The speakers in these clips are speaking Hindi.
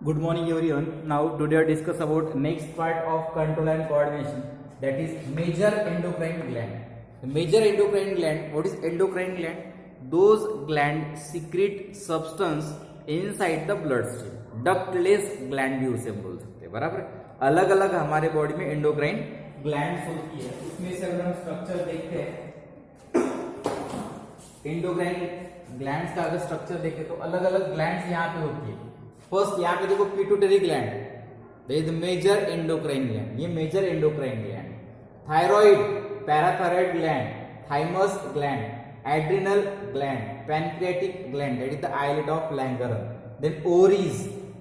Good morning everyone. Now today I discuss about next part of control and coordination, that is major endocrine gland. The major endocrine gland, what is endocrine gland? Those glands secrete substance inside the bloodstream. Ductless gland भी उसे बोल सकते हैं, बराबर. अलग अलग हमारे बॉडी में एंडोक्राइन ग्लैंड्स होती है. उसमें से अगर हम स्ट्रक्चर देखते हैं, एंडोक्राइन ग्लैंड्स का अगर स्ट्रक्चर देखें तो अलग अलग ग्लैंड्स यहाँ पे होती है. फर्स्ट यहाँ पे देखो pituitary gland, that is the major endocrine gland. ये major endocrine gland. Thyroid, parathyroid gland, thymus gland, adrenal gland, pancreatic gland, that is the islet of Langerhans, then ovaries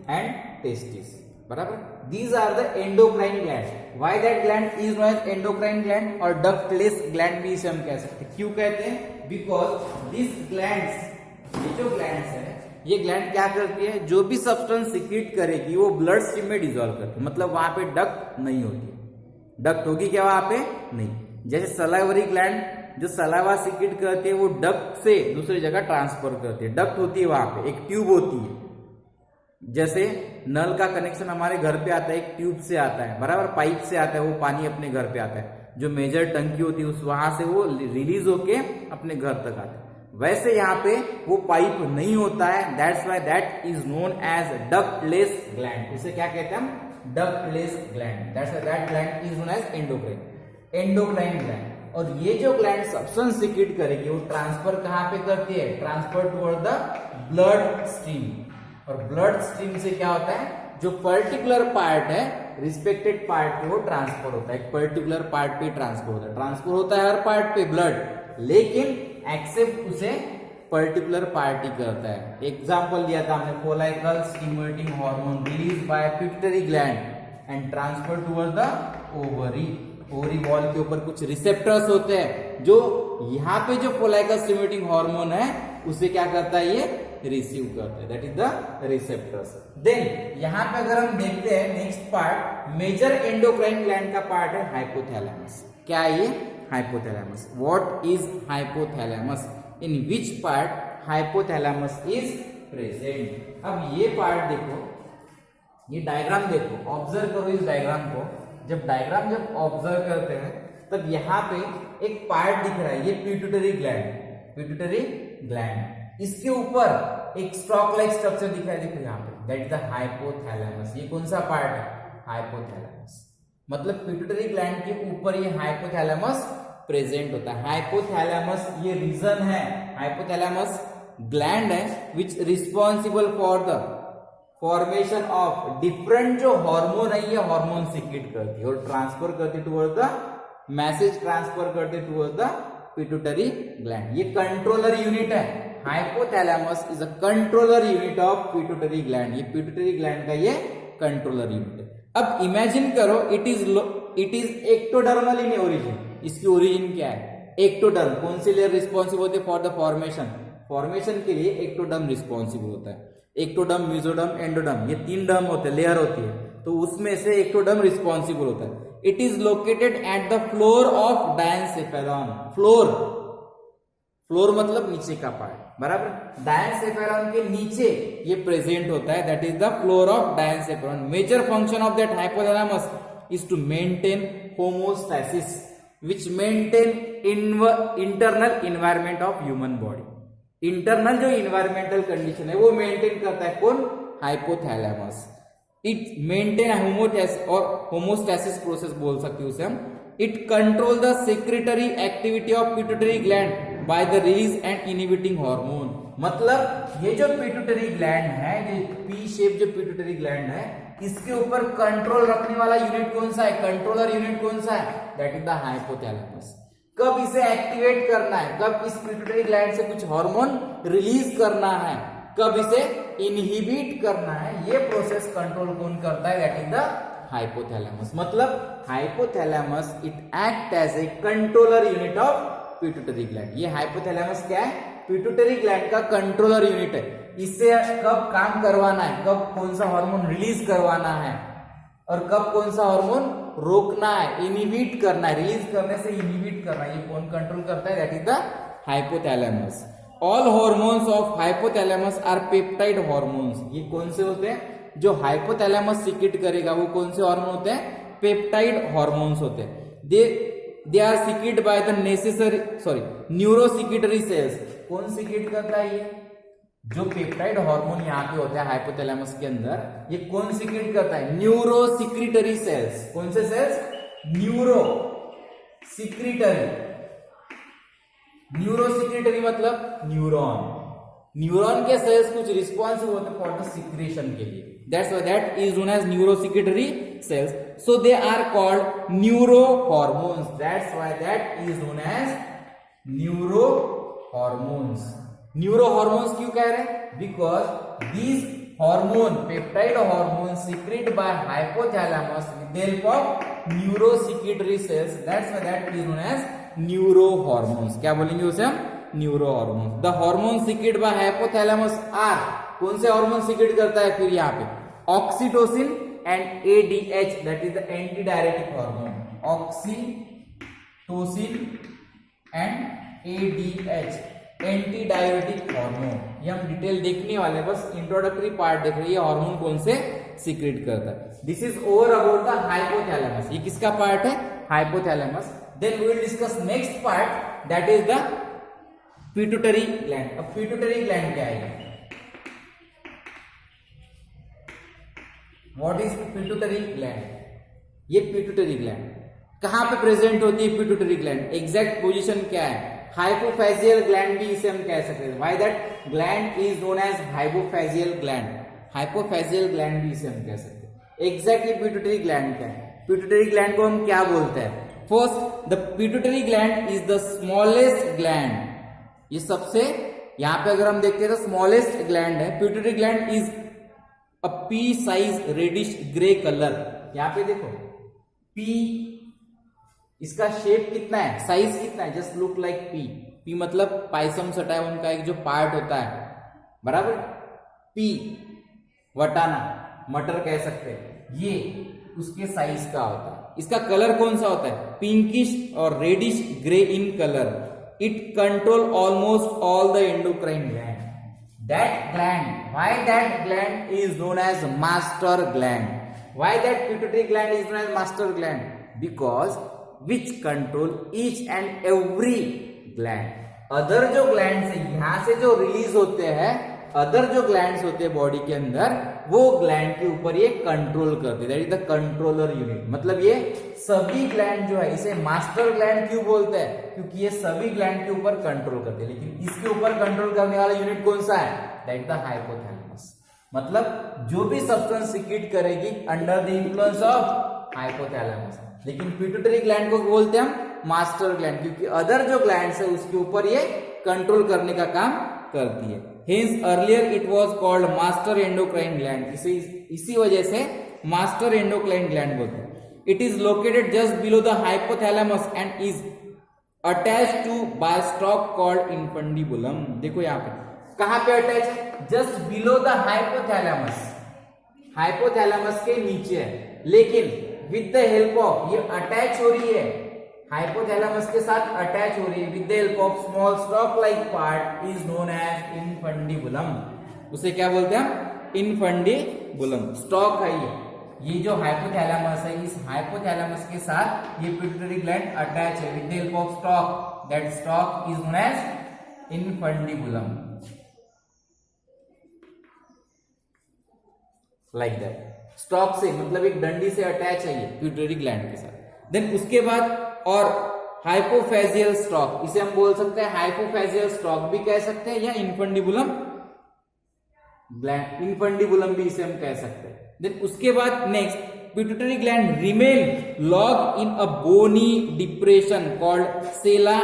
and testis. बराबर. These are the endocrine gland. Why that gland is known as endocrine gland और डक्टलेस ग्लैंड भी इसे हम कह सकते हैं. क्यों कहते हैं? बिकॉज दिस ग्लैंड्स, ये जो ग्लैंड्स है, ये ग्लैंड क्या करती है, जो भी सब्सटेंस सिक्रीट करेगी वो ब्लड स्ट्रीम में डिसॉल्व करती है. मतलब वहां पे डक्ट नहीं होती. डक्ट होगी क्या वहां पे? नहीं. जैसे सलाइवरी ग्लैंड जो सलाइवा सिक्रीट करती है वो डक्ट से दूसरी जगह ट्रांसफर करती है. डक्ट होती है वहां पे, एक ट्यूब होती है. जैसे नल का कनेक्शन हमारे घर पे आता है, एक ट्यूब से आता है, बराबर, पाइप से आता है, वो पानी अपने घर पे आता है. जो मेजर टंकी होती है उस वहां से वो रिलीज होके अपने घर तक आता है. वैसे यहाँ पे वो पाइप नहीं होता है. That's why that is known as ductless gland. इसे क्या कहते हैं हम? Ductless gland. That's why that gland is known as endocrine gland. और ये जो ग्लैंड सब्सटेंस सिक्रीट करेगी वो ट्रांसफर कहाँ पे करती है? Transfer toward the blood stream. और ब्लड स्ट्रीम से क्या होता है, जो पर्टिकुलर पार्ट है रिस्पेक्टेड पार्ट पे वो ट्रांसफर होता है. एक पर्टिकुलर पार्ट पे ट्रांसफर होता है. ट्रांसफर होता है हर पार्ट पे ब्लड, लेकिन एक्सेप्ट उसे पर्टिकुलर पार्ट ही करता है. एग्जांपल दिया था हमने, follicle stimulating hormone release by pituitary gland and transfer toward the ovary. Ovary wall के ऊपर कुछ रिसेप्टर्स होते हैं जो यहाँ पे जो फोलाइकल स्टिमुलेटिंग हार्मोन है उसे क्या करता है, ये रिसीव करता है. That is the receptors. Then यहाँ पे अगर हम देखते हैं next part, major endocrine gland का पार्ट है हाइपोथैलेमस. क्या है ये? Hypothalamus. What is hypothalamus? In which part hypothalamus is present? अब ये पार्ट देखो, ये डायग्राम देखो, ऑब्जर्व करो इस डायग्राम को. जब ऑब्जर्व करते हैं तब यहाँ पे एक पार्ट दिख रहा है, ये पिट्यूटरी ग्लैंड. इसके ऊपर एक स्टॉक लाइक स्ट्रक्चर दिख रहा है, देखो यहाँ पे, दैट इज द हाइपोथैलेमस. ये कौन सा पार्ट है? हाइपोथैलेमस. मतलब पिट्यूटरी ग्लैंड के ऊपर ये हाइपोथैलेमस प्रेजेंट होता है. हाइपोथैलेमस ये रीजन है, हाइपोथैलेमस ग्लैंड है which responsible for the formation of different जो हार्मोन है, ये हार्मोन सीक्रेट करती है और ट्रांसफर करती टुवर्ड द मैसेज, ट्रांसफर करती टुवर्ड द पिट्यूटरी ग्लैंड. ये कंट्रोलर यूनिट है. Hypothalamus is a controller unit of pituitary gland. ये पिट्यूटरी ग्लैंड का ये कंट्रोलर यूनिट है. अब इमेजिन करो, it is ectodermal in origin. इसकी ओरिजिन क्या है? एक्टोडर्म. कौन सी लेयर रिस्पॉन्सिबल होती है फॉर द फॉर्मेशन के लिए एक्टोडर्म रिस्पॉन्सिबल होता है. एक्टोडर्म, मेसोडर्म, एंडोडर्म, ये 3 डर्म होते हैं, लेयर होती है. तो उसमें से एक्टोडर्म रिस्पॉन्सिबल होता है. It is located at the floor of diencephalon. Floor मतलब नीचे का पार्ट, बराबर. डायनसेफेलॉन के नीचे ये प्रेजेंट होता है, that is the floor of diencephalon. Major function of that hypothalamus is to maintain homeostasis which maintain internal environment of human body. Internal जो इन्वायरमेंटल कंडीशन है वो मेंटेन करता है कौन? Hypothalamus. It maintain homeostasis process बोल सकते हैं उसे हम. It control the secretory activity of pituitary gland by the release and inhibiting hormone. मतलब ये जो पिट्यूटरी ग्लैंड है, ये पी शेप जो पिट्यूटरी ग्लैंड है, इसके ऊपर कंट्रोल रखने वाला यूनिट कौन सा है? कंट्रोलर यूनिट कौन सा है? That is the hypothalamus. कब इसे एक्टिवेट करना है, कब इस पिट्यूटरी ग्लैंड से कुछ हार्मोन रिलीज करना है, कब इसे इनहिबिट करना है, ये प्रोसेस कंट्रोल कौन करता है? That is the hypothalamus. मतलब hypothalamus it act as a controller unit of pituitary gland. ये हाइपोथैलेमस क्या है? पिट्यूटरी ग्लैंड का कंट्रोलर यूनिट है. इससे कब काम करवाना है, कब कौन सा हार्मोन रिलीज करवाना है और कब कौन सा हार्मोन रोकना है, इनहिबिट करना है, रिलीज करने से इनहिबिट करना है, ये कौन कंट्रोल करता है? That is the hypothalamus. All hormones of hypothalamus are peptide hormones. ये कौन से होते हैं? जो हाइपोथैलेमस सीक्रेट करेगा वो कौन से हार्मोन होते हैं? पेप्टाइड हार्मोन्स होते हैं। They are secrete by the neurosecretory cells. कौन सीक्रेट करता है? ये जो पेप्टाइड हार्मोन यहाँ पे होता है हाइपोथैलेमस के अंदर, ये कौन सीक्रेट करता है? Neurosecretory cells. कौन से सेल्स? न्यूरोसिक्रेटरी। न्यूरोसिक्रेटरी मतलब न्यूरॉन। न्यूरॉन के सेल्स कुछ रिस्पॉन्सिव होते हैं फॉर द सिक्रेशन के लिए। That's why that is known as neurosecretory cells. So they are called neurohormones. That's why that is known as neurohormones. Neurohormones क्यों कह रहे हैं? Because these hormone, peptide hormone secrete by hypothalamus with the help of neurosecretory cells. That's why that is known as न्यूरोहॉर्मोन्स। क्या बोलेंगे उसे हम? Neurohormones. The hormone secrete by hypothalamus are, कौन से हार्मोन सीक्रेट करता है फिर यहाँ पे? Oxytocin and ADH, that is the antidiuretic hormone. Oxytocin and ADH, antidiuretic hormone. ये हम डिटेल देखने वाले हैं, बस इंट्रोडक्टरी पार्ट देख रहे हैं। ये हार्मोन कौन से सीक्रेट करता है? This is over about the hypothalamus. ये किसका पार्ट है? Hypothalamus. Then we will discuss next part, that is the pituitary gland. अब पिट्यूटरी ग्लैंड क्या है? What is pituitary gland? ये पिट्यूटरी ग्लैंड कहां पे प्रेजेंट होती है? पिट्यूटरी ग्लैंड एग्जैक्ट पोजीशन क्या है? हाइपोफेजियल ग्लैंड भी इसे हम कह सकते हैं। Why that gland is known as hypophyseal gland. Hypophyseal gland भी इसे हम कह सकते हैं। एग्जैक्टली पिट्यूटरी ग्लैंड क्या है? पिट्यूटरी ग्लैंड को हम क्या बोलते हैं? First, the pituitary gland is the smallest gland. ये सबसे, यहां पे अगर हम देखते हैं तो स्मॉलेस्ट ग्लैंड है। Pituitary gland is a pea size reddish grey colour. यहां पे देखो पी, इसका शेप कितना है? साइज कितना है? Just look like P. P मतलब पाइसम सटाइवन का एक जो पार्ट होता है, बराबर। पी, वटाना, मटर कह सकते हैं, ये उसके साइज का होता है। इसका कलर कौन सा होता है? पिंकिश और reddish grey in colour. It control almost all the endocrine gland. That gland, why that gland is known as master gland? Why that pituitary gland is known as master gland? Because which control each and every gland. Other जो glands है यहाँ से जो रिलीज होते हैं, अदर जो ग्लैंड्स होते हैं बॉडी के अंदर, वो ग्लैंड के ऊपर ये कंट्रोल करते हैं। That is the controller unit. मतलब ये सभी ग्लैंड जो है, इसे मास्टर ग्लैंड क्यों बोलते हैं? क्योंकि ये सभी ग्लैंड के ऊपर कंट्रोल करते हैं। लेकिन इसके ऊपर कंट्रोल करने वाला यूनिट कौन सा है? That the hypothalamus. मतलब जो भी सब्सटेंस सीक्रेट करेगी under the influence of hypothalamus. लेकिन पिट्यूटरी ग्लैंड को बोलते हैं हम मास्टर ग्लैंड, क्योंकि अदर जो ग्लैंड्स है उसके ऊपर ये कंट्रोल करने का काम करती है। Hence earlier it was called master endocrine gland. इसी वजह से master endocrine gland बोलते हैं। It is located just below the hypothalamus and is attached to by stalk called infundibulum. देखो यहाँ पे कहाँ पे अटैच है? Just below the hypothalamus. Hypothalamus के नीचे है, लेकिन with the help of, ये अटैच हो रही है, हाइपोथैलेमस के साथ अटैच हो रही है with the help of small stalk like part is known as infundibulum. उसे क्या बोलते हैं हम? इनफंडिबुलम। स्टॉक है ये जो हाइपोथैलेमस है, इस हाइपोथैलेमस के साथ ये पिट्यूटरी ग्लैंड अटैच है with the help of stalk. That stalk is known as infundibulum. Like that. Stalk से मतलब एक डंडी से अटैच है ये पिट्यूटरी ग्लैंड के साथ। देन उसके बाद और हाइपोफेजियल स्टॉक, इसे हम बोल सकते हैं हाइपोफेजियल स्टॉक भी कह सकते हैं, या इनफंडिबुलम ग्लैंड, इनफंडिबुलम भी इसे हम कह सकते हैं। देन उसके बाद next, pituitary gland remain lock in a bony depression called sella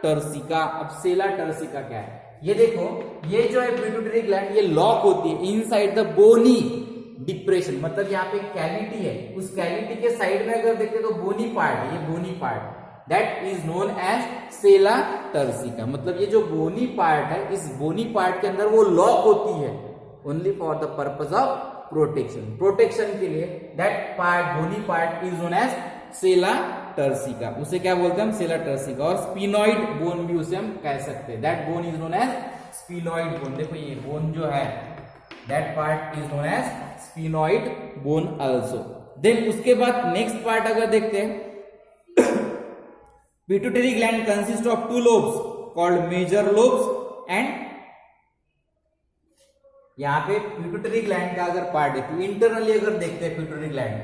turcica. अब सेला टर्सिका क्या है? ये देखो, ये जो है पिट्यूटरी ग्लैंड, ये लॉक होती है इनसाइड द बोनी डिप्रेशन। मतलब यहाँ पे कैविटी है, उस कैविटी के साइड में अगर देखते तो बोनी पार्ट है, ये bony part, that is known as sella turcica. मतलब ये जो बोनी पार्ट है, इस बोनी पार्ट के अंदर वो लॉक होती है only for the purpose of protection. Protection के लिए that part, bony part is known as sella turcica. उसे क्या बोलते हैं हम? Sella turcica. और स्पिनॉइड बोन भी उसे हम कह सकते हैं। That bone is known as sphenoid bone. देखो ये बोन जो है, that part is known as sphenoid bone also. Then उसके बाद नेक्स्ट पार्ट अगर देखते हैं, pituitary gland consist of to lobes called major lobes and, यहाँ पे पिट्यूटरी ग्लैंड का अगर पार्ट है तो इंटरनली अगर देखते हैं पिट्यूटरी ग्लैंड,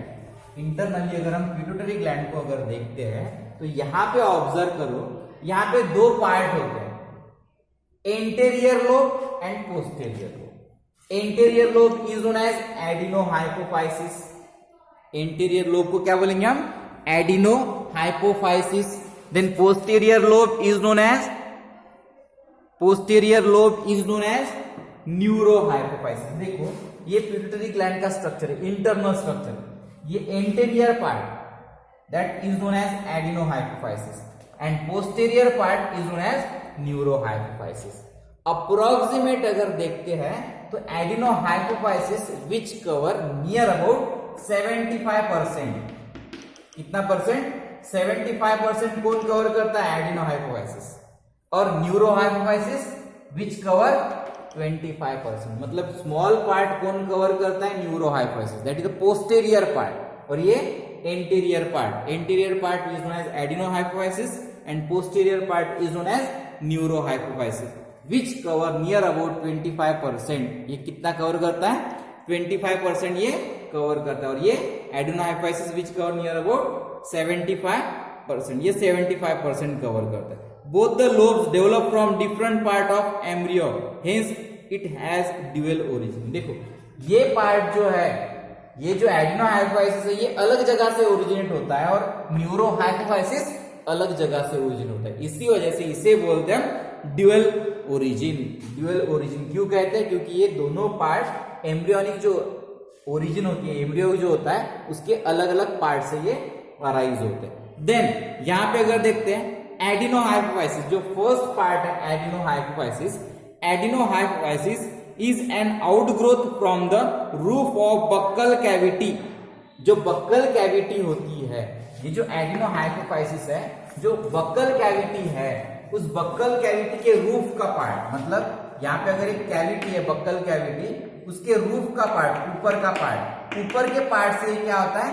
इंटरनली अगर हम पिट्यूटरी ग्लैंड को अगर देखते हैं तो यहाँ पे ऑब्जर्व करो, यहाँ पे दो पार्ट होते हैं, anterior lobe and posterior lobe. Anterior lobe is known as adenohypophysis. Anterior lobe को क्या बोलेंगे हम? Adenohypophysis. Then posterior lobe is known as, posterior lobe is known as neurohypophysis. देखो ये पिट्यूटरी ग्लैंड का स्ट्रक्चर है, इंटरनल स्ट्रक्चर। ये anterior part that is known as adenohypophysis and posterior part is known as neurohypophysis. Approximate अगर देखते हैं तो adenohypophysis which cover near about 75%। कितना परसेंट? 75% कौन कवर करता है? एडिनोहाइपोफाइसिस। और न्यूरोहाइपोफाइसिस विच कवर 25%। मतलब स्मॉल पार्ट कौन कवर करता है? Neurohypophysis, that is the posterior part. और ये anterior part, anterior part is known as adenohypophysis and posterior part is known as neurohypophysis which cover near about 25%। ये कितना कवर करता है? 25% ये कवर करता है। और ये एडिनोहाइपोफाइसिस विच कवर नियर अबाउट 75%, ये 75% कवर करता है। Both the lobes develop from different part of embryo, hence it has dual origin। देखो ये पार्ट जो है, ये जो एडिनोहाइपोफाइसिस है, ये अलग जगह से ओरिजिनेट होता है और न्यूरोहाइपोफाइसिस अलग जगह से ओरिजिन होता है। इसी वजह से इसे बोलते हैं ड्यूअल ओरिजिन। ड्यूअल ओरिजिन क्यों कहते हैं? क्योंकि ये दोनों पार्ट एम्ब्रियोनिक जो ओरिजिन होती है, एम्ब्रियो जो होता है, उसके अलग अलग पार्ट से ये अराइज होते हैं। देन यहाँ पे अगर देखते हैं एडिनोहाइपोफाइसिस, जो फर्स्ट पार्ट है adenohypophysis, adenohypophysis is an outgrowth from the roof of buccal cavity. जो बक्कल कैविटी होती है, ये जो एडिनोहाइपोफाइसिस है, जो बक्कल कैविटी है, उस बक्कल कैविटी के रूफ का पार्ट, मतलब यहाँ पे अगर एक कैविटी है बक्कल कैविटी, उसके रूफ का पार्ट, ऊपर का पार्ट, ऊपर के पार्ट से क्या होता है?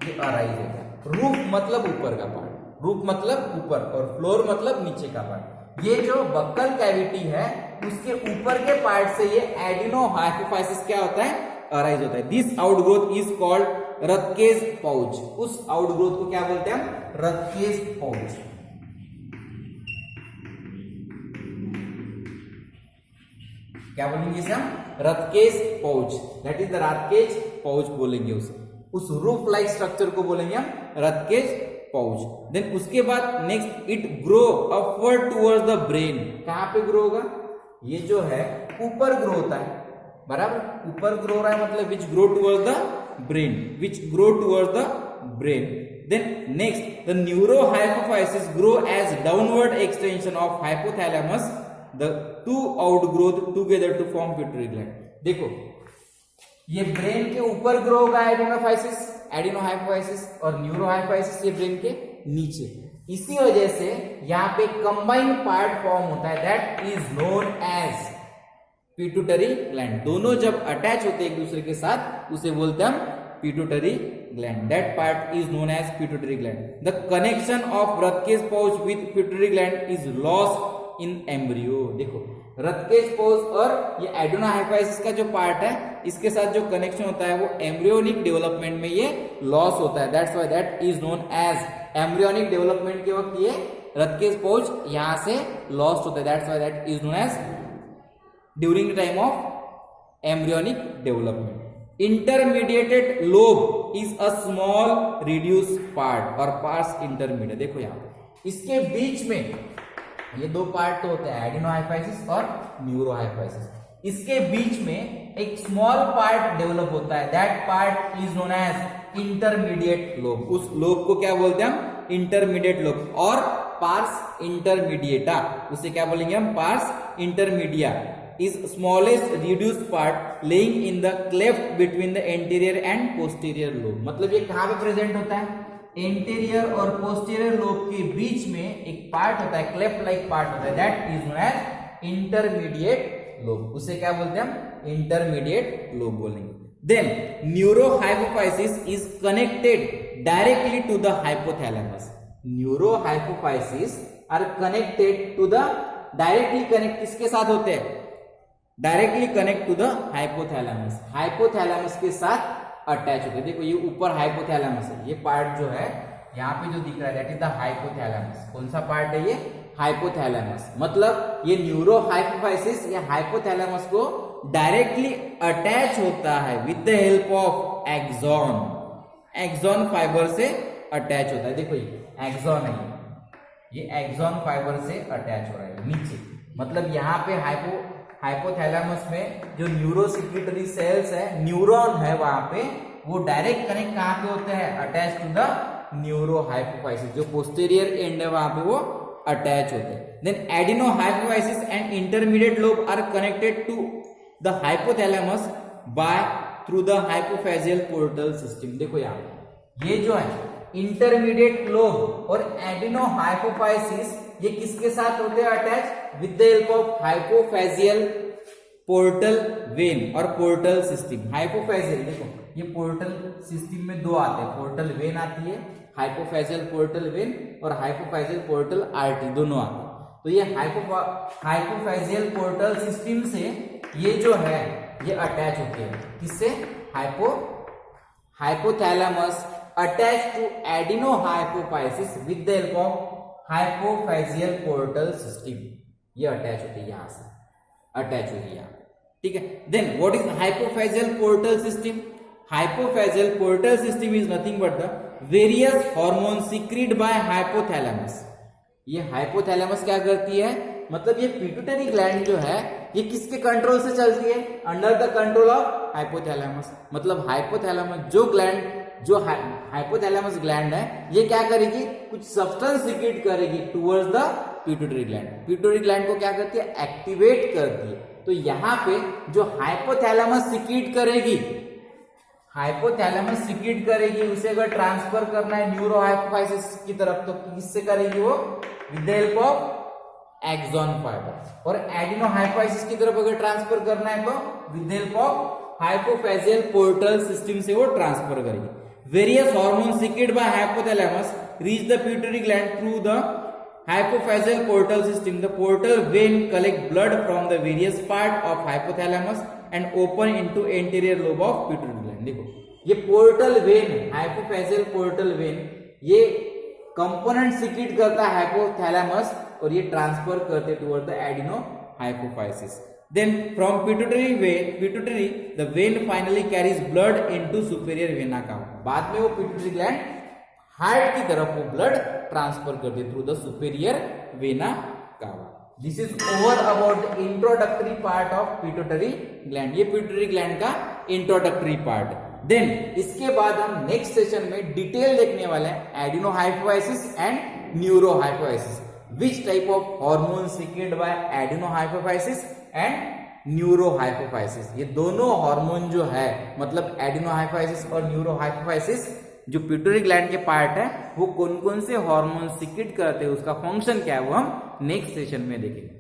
ये अराइज होता है। रूफ मतलब ऊपर का पार्ट, रूफ मतलब ऊपर और फ्लोर मतलब नीचे का पार्ट। ये जो बक्कल कैविटी है उसके ऊपर के पार्ट से ये एडिनोहाइपोफाइसिस क्या होता है? अराइज होता है। This outgrowth is called Rathke's pouch. उस आउटग्रोथ को क्या बोलते हैं हम? Rathke's pouch. क्या बोलेंगे इसे हम? Rathke's pouch, that is the Rathke's pouch बोलेंगे उसे। उस रूफ लाइक स्ट्रक्चर को बोलेंगे हम रथकेज पाउच। देन उसके बाद next it grow upward towards the brain. कहां पे ग्रो होगा? ये जो है ऊपर ग्रो होता है, बराबर ऊपर ग्रो हो रहा है, मतलब which grow towards the brain, which grow towards the brain. Then next the neurohypophysis grow as downward extension of hypothalamus, the two outgrowth together to form pituitary gland. देखो ये ब्रेन के ऊपर ग्रो होगा एडिनोहाइपोफाइसिस, और न्यूरोहाइपोफाइसिस ये ब्रेन के नीचे। इसी वजह से यहाँ पे कंबाइंड पार्ट फॉर्म होता है, that is known as pituitary gland. दोनों जब अटैच होते हैं एक दूसरे के साथ उसे बोलते हैं हम pituitary gland. That part is known as pituitary gland. The connection of Rathke's pouch with pituitary gland is lost in embryo. देखो रथकेज पाउच और ये एडिनोहाइपोफाइसिस का जो पार्ट है, इसके साथ जो कनेक्शन होता है वो एम्ब्रियोनिक डेवलपमेंट में ये लॉस होता है। That's why that is known as, embryonic development के वक्त ये रथकेज पाउच यहां से लॉस्ट होता है। That's why that is known as during the time of embryonic development. Intermediated lobe is a small reduce part और पार्स इंटरमीडिएट। देखो यहाँ पे इसके बीच में ये दो पार्ट तो होते हैं, एडिनोहाइपोफाइसिस और न्यूरोहाइपोफाइसिस। इसके बीच में एक स्मॉल पार्ट डेवलप होता है, that part is known as intermediate lobe. उस लोब को क्या बोलते हैं हम? Intermediate lobe. और पार्स इंटरमीडिएटा, उसे क्या बोलेंगे हम? Pars intermedia is smallest reduced part laying in the cleft between the anterior and posterior lobe. मतलब ये कहां पे प्रेजेंट होता है? एंटीरियर और पोस्टीरियर लोब के बीच में एक पार्ट होता है, क्लेफ्ट लाइक पार्ट होता है, that is known as intermediate lobe. उसे क्या बोलते हैं हम? इंटरमीडिएट लोब बोलेंगे। Then neurohypophysis is connected directly to the hypothalamus. Neurohypophysis are connected to the directly connect किसके साथ होते हैं? Directly connect to the hypothalamus, hypothalamus के साथ अटैच होते हैं। देखो ये ऊपर हाइपोथैलेमस है, ये पार्ट जो है यहाँ पे जो दिख रहा है दैट इज द हाइपोथैलेमस। कौन सा पार्ट है ये? हाइपोथैलेमस। मतलब ये न्यूरोहाइपोफाइसिस या हाइपोथैलेमस को डायरेक्टली अटैच होता है with the help of axon, axon fibre से अटैच होता है। देखो ये एक्सॉन है, ये एक्सॉन फाइबर से अटैच हो रहा है नीचे। मतलब यहाँ पे हाइपोथैलेमस में जो न्यूरोसिक्रीटरी सेल्स है, न्यूरॉन है वहां पे, वो डायरेक्ट कनेक्ट कहाँ पे होते हैं? Attach to the neurohypophysis. जो पोस्टीरियर एंड है वहां पे वो अटैच होते हैं। Then adenohypophysis and intermediate lobe are connected to the hypothalamus by through the hypophyseal portal system. देखो यहाँ ये जो है इंटरमीडिएट लोब और एडिनोहाइपोफाइसिस ये किसके साथ होते हैं attach? With the help of hypophyseal portal vein और पोर्टल सिस्टम। हाइपोफेजियल देखो ये पोर्टल सिस्टम में दो आते हैं, पोर्टल वेन आती है, हाइपोफेजियल पोर्टल वेन और हाइपोफेजियल पोर्टल आर्टरी दोनों आते हैं। तो ये हाइपोफेजियल पोर्टल सिस्टम से ये जो है ये अटैच होते हैं किससे? Hypothalamus attach to adenohypophysis with the help of hypophyseal portal system. ये अटैच होती है, यहां से अटैच होगी यहाँ, ठीक है। Then what is hypophyseal portal system? Hypophyseal portal system is nothing but the various hormone secrete by hypothalamus. ये हाइपोथैलेमस क्या करती है? मतलब ये पिट्यूटरी ग्लैंड जो है ये किसके कंट्रोल से चलती है? Under the control of hypothalamus. मतलब हाइपोथैलेमस जो ग्लैंड, जो हाइपोथैलेमस ग्लैंड है ये क्या करेगी? कुछ सब्सटेंस सीक्रेट करेगी towards the pituitary gland. Pituitary gland को क्या करती है? एक्टिवेट करती है। तो यहाँ पे जो हाइपोथैलेमस सीक्रेट करेगी, हाइपोथैलेमस सीक्रेट करेगी, उसे अगर ट्रांसफर करना है न्यूरोहाइपोफाइसिस की तरफ तो किससे करेगी वो? With the help of axon fibre. और एडिनोहाइपोफाइसिस की तरफ अगर ट्रांसफर करना है तो with the help of hypophyseal portal system से वो ट्रांसफर करेगी। Various hormone secrete by hypothalamus reach the pituitary gland through the hypophyseal portal system. The portal vein collect blood from the various part of hypothalamus and open into anterior lobe of pituitary gland. देखो ये portal vein, hypophyseal portal vein, ये कंपोनेंट सीक्रेट करता है हाइपोथैलेमस और ये ट्रांसफर करते toward the adenohypophysis. Then from pituitary the vein finally carries blood into superior vena cava. बाद में वो पिट्यूटरी ग्लैंड हार्ट की तरफ वो ब्लड ट्रांसफर कर दे through the superior vena cava. This is over about the introductory part of pituitary gland. ये पिट्यूटरी ग्लैंड का इंट्रोडक्टरी पार्ट। देन इसके बाद हम नेक्स्ट सेशन में डिटेल देखने वाले हैं adenohypophysis and neurohypophysis. Which type of hormone secrete by adenohypophysis and neurohypophysis. ये दोनों हार्मोन जो है मतलब एडिनोहाइपोफाइसिस और न्यूरोहाइपोफाइसिस जो पिट्यूटरी ग्लैंड के पार्ट है वो कौन कौन से हार्मोन सीक्रेट करते हैं, उसका फंक्शन क्या है वो हम नेक्स्ट सेशन में देखेंगे।